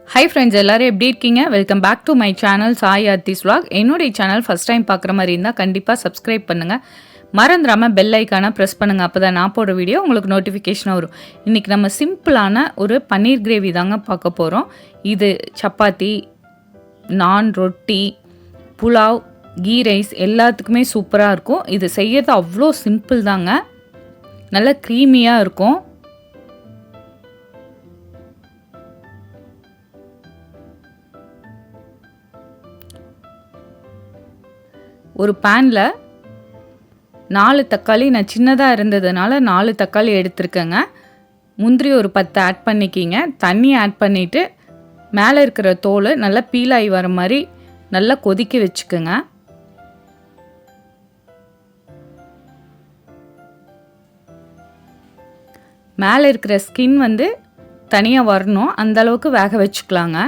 Hi friends, எல்லாரும் எப்படி இருக்கீங்க? Welcome back to my channel Sai Aarthi's vlog. என்னுடைய சேனல் ஃபர்ஸ்ட் டைம் பார்க்குற மாதிரி இருந்தால் கண்டிப்பாக சப்ஸ்கிரைப் பண்ணுங்கள். மறந்துடாமல் பெல் ஐக்கானை ப்ரெஸ் பண்ணுங்கள். அப்போ தான் நான் போடுற வீடியோ உங்களுக்கு நோட்டிஃபிகேஷனாக வரும். இன்றைக்கி நம்ம சிம்பிளான ஒரு பன்னீர் கிரேவி தாங்க பார்க்க போகிறோம். இது சப்பாத்தி, நான், ரொட்டி, புலாவ், கீ ரைஸ் எல்லாத்துக்குமே சூப்பராக இருக்கும். இது செய்யறது அவ்வளோ சிம்பிள் தாங்க. நல்ல க்ரீமியாக இருக்கும். ஒரு பேனில் 4 தக்காளி, நான் சின்னதாக இருந்ததுனால 4 தக்காளி எடுத்துருக்கேங்க. முந்திரி ஒரு 10 ஆட் பண்ணிக்கிங்க. தண்ணி ஆட் பண்ணிவிட்டு மேலே இருக்கிற தோல் நல்லா பீலாகி வர மாதிரி நல்லா கொதிக்க வச்சுக்கோங்க. மேலே இருக்கிற ஸ்கின் தனியாக வரணும், அந்தளவுக்கு வேக வச்சுக்கலாங்க.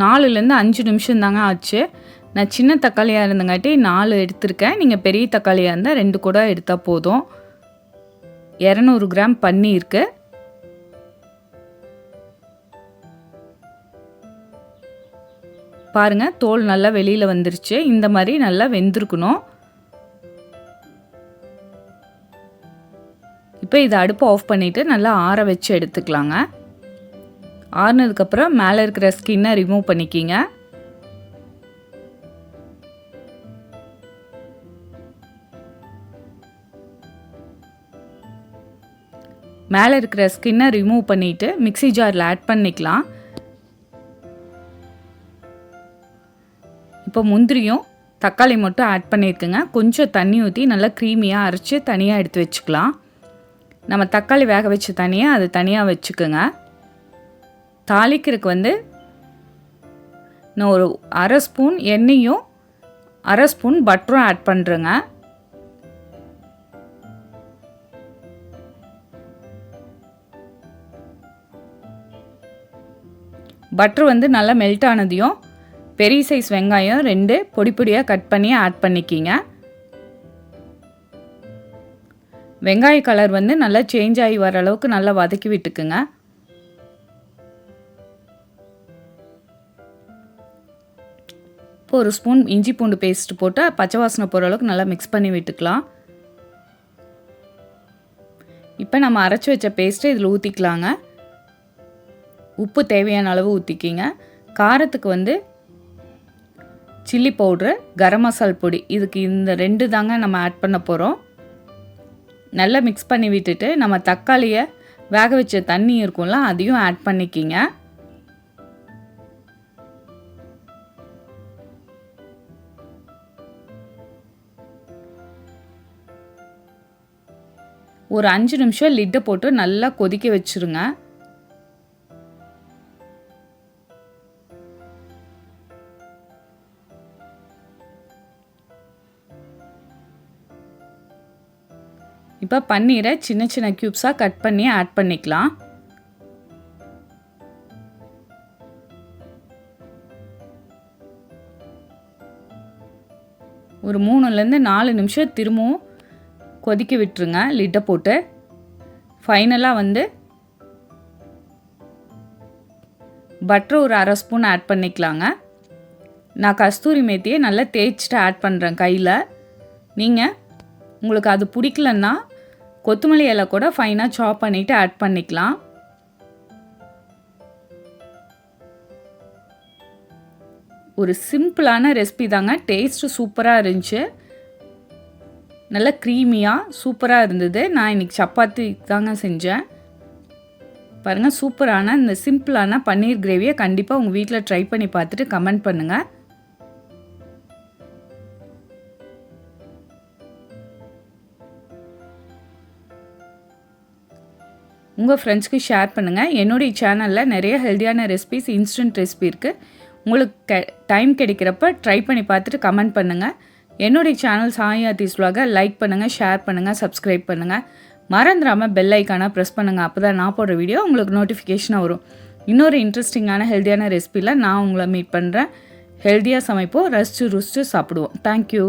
நாலுலேருந்து 5 நிமிஷம் தாங்க ஆச்சு. நான் சின்ன தக்காளியாக இருந்தங்காட்டி 4 எடுத்திருக்கேன். நீங்கள் பெரிய தக்காளியாக இருந்தால் 2 கூட எடுத்தால் போதும். 200 கிராம் பன்னீருக்கு. பாருங்கள், தோல் நல்லா வெளியில் வந்துருச்சு. இந்த மாதிரி நல்லா வெந்திருக்கணும். இப்போ இதை அடுப்பு ஆஃப் பண்ணிவிட்டு நல்லா ஆற வச்சு எடுத்துக்கலாங்க. ஆறுனதுக்கப்புறம் மேலே இருக்கிற ஸ்கின்னை ரிமூவ் பண்ணிக்கிங்க. மேலே இருக்கிற ஸ்கின்னை ரிமூவ் பண்ணிவிட்டு மிக்ஸி ஜாரில் ஆட் பண்ணிக்கலாம். இப்போ முந்திரியும் தக்காளி மட்டும் ஆட் பண்ணியிருக்குங்க. கொஞ்சம் தண்ணி ஊற்றி நல்லா க்ரீமியாக அரைச்சி தனியாக எடுத்து வச்சுக்கலாம். நம்ம தக்காளி வேக வச்ச தனியாக அது தனியாக வச்சுக்கோங்க. தாளிக்கிறதுக்கு நான் ஒரு அரை ஸ்பூன் எண்ணெயும் அரை ஸ்பூன் பட்டரும் ஆட் பண்ணுறேங்க. பட்டர் நல்லா மெல்ட் ஆனதையும் பெரிய சைஸ் வெங்காயம் 2 பொடி பொடியாக கட் பண்ணி ஆட் பண்ணிக்கிங்க. வெங்காய கலர் நல்லா சேஞ்ச் ஆகி வர அளவுக்கு நல்லா வதக்கி விட்டுக்குங்க. இப்போ ஒரு ஸ்பூன் இஞ்சி பூண்டு பேஸ்ட் போட்டு பச்சை வாசனை போகிற அளவுக்கு நல்லா மிக்ஸ் பண்ணி விட்டுக்கலாம். இப்போ நம்ம அரைச்சி வச்ச பேஸ்ட்டை இதில் ஊற்றிக்கலாங்க. உப்பு தேவையான அளவு ஊற்றிக்கிங்க. காரத்துக்கு சில்லி பவுட்ரு, கரம் மசால் பொடி, இதுக்கு இந்த 2 தாங்க நம்ம ஆட் பண்ண போகிறோம். நல்லா மிக்ஸ் பண்ணி விட்டுட்டு நம்ம தக்காளியை வேக வச்ச தண்ணி இருக்கும்ல, அதையும் ஆட் பண்ணிக்கிங்க. ஒரு 5 நிமிஷம் லிட்டை போட்டு நல்லா கொதிக்க வச்சுருங்க. இப்போ பன்னீரை சின்ன சின்ன க்யூப்ஸாக கட் பண்ணி ஆட் பண்ணிக்கலாம். ஒரு 3லேருந்து 4 நிமிஷம் திரும்பவும் கொதிக்க விட்டுருங்க லிட்டை போட்டு. ஃபைனலாக பட்டர் ஒரு அரை ஸ்பூன் ஆட் பண்ணிக்கலாங்க. நான் கஸ்தூரி மேத்தியை நல்லா தேய்ச்சிட்டு ஆட் பண்ணுறேன் கையில். நீங்கள் உங்களுக்கு அது பிடிக்கலன்னா கொத்தமல்லி இலை கூட ஃபைனாக சாப் பண்ணிவிட்டு ஆட் பண்ணிக்கலாம். ஒரு சிம்பிளான ரெசிபி தாங்க. டேஸ்ட்டு சூப்பராக இருந்துச்சு. நல்லா க்ரீமியாக சூப்பராக இருந்தது. நான் இன்றைக்கி சப்பாத்தி தாங்க செஞ்சேன். பாருங்கள், சூப்பரான இந்த சிம்பிளான பன்னீர் கிரேவியை கண்டிப்பாக உங்கள் வீட்டில் ட்ரை பண்ணி பார்த்துட்டு கமெண்ட் பண்ணுங்கள். உங்கள் ஃப்ரெண்ட்ஸ்க்கு ஷேர் பண்ணுங்கள். என்னுடைய சேனலில் நிறைய ஹெல்த்தியான ரெசிபிஸ், இன்ஸ்டன்ட் ரெசிபி இருக்குது. உங்களுக்கு டைம் கிடைக்கிறப்ப ட்ரை பண்ணி பார்த்துட்டு கமெண்ட் பண்ணுங்கள். என்னுடைய channel Sai Aarthi's vlog like பண்ணுங்கள், ஷேர் பண்ணுங்கள், சப்ஸ்கிரைப் பண்ணுங்கள். மறந்துடாமல் பெல் ஐக்கானை ப்ரெஸ் பண்ணுங்கள். அப்போ தான் நான் போடுற வீடியோ உங்களுக்கு நோட்டிஃபிகேஷனாக வரும். இன்னொரு இன்ட்ரெஸ்டிங்கான ஹெல்த்தியான ரெசிபியில் நான் உங்களை மீட் பண்ணுறேன். ஹெல்த்தியாக சமைப்போம், ரசித்து ருசித்து சாப்பிடுவோம். தேங்க்யூ.